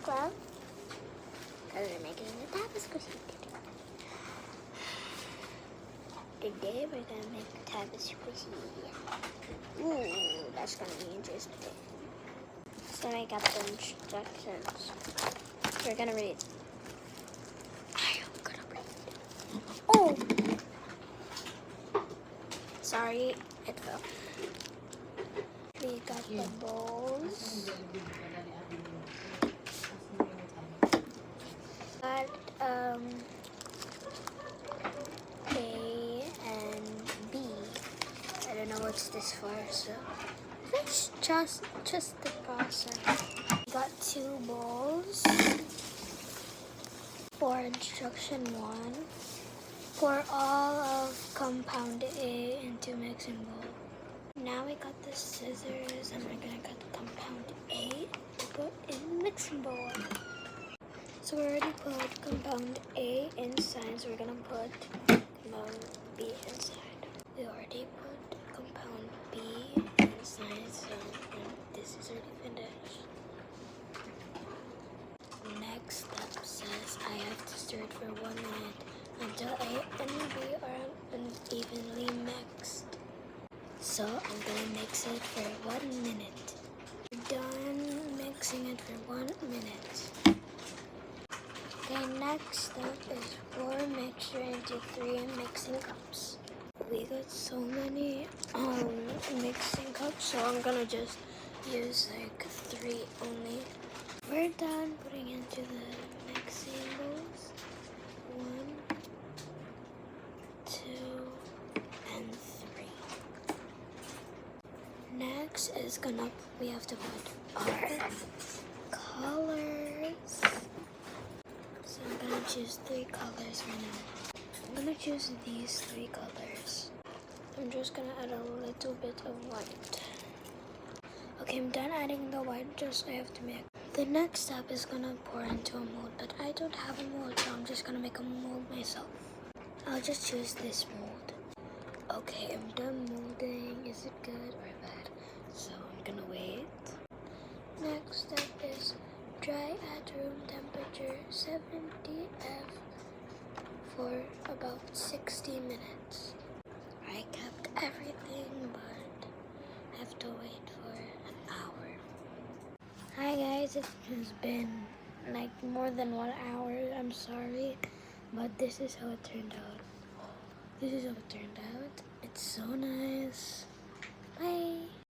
glove because we're making the taba squishy. Today we're gonna make the taba squishy. Ooh, that's gonna be interesting. So I got the instructions. We're gonna read. I'm gonna read. Oh! Sorry, it fell. We got the bowls. Got A and B. I don't know what's this for, so let's just the process. Got 2 bowls. For instruction 1, pour all of compound A into mixing bowl. Now we got the scissors and we're gonna cut compound A to put in mixing bowl. So we already put compound A inside, so we're gonna put compound B inside. We already put compound B inside, so this is already finished. Next step says I have to stir it for 1 minute until A and B are unevenly mixed. So I'm gonna mix it for 1 minute. Done mixing it for 1 minute. Okay, next step is pour mixture into 3 mixing cups. We got so many mixing cups, so I'm gonna just use like 3 only. We're done putting into the mixing bowls. 1, 2, and 3. Next is we have to put our colors. So I'm gonna choose 3 colors right now. I'm gonna choose these 3 colors. I'm just gonna add a little bit of white. Okay, I'm done adding the white, just I have to mix. The next step is gonna pour into a mold, but I don't have a mold, so I'm just gonna make a mold myself. I'll just choose this mold. Okay, I'm done molding. Is it good or bad? So I'm gonna wait. Next step is dry at room temperature 70 F for about 60 minutes. I kept everything, but I have to wait for an hour. Hi guys, it has been like more than 1 hour. I'm sorry, but this is how it turned out. This is how it turned out. It's so nice. Bye.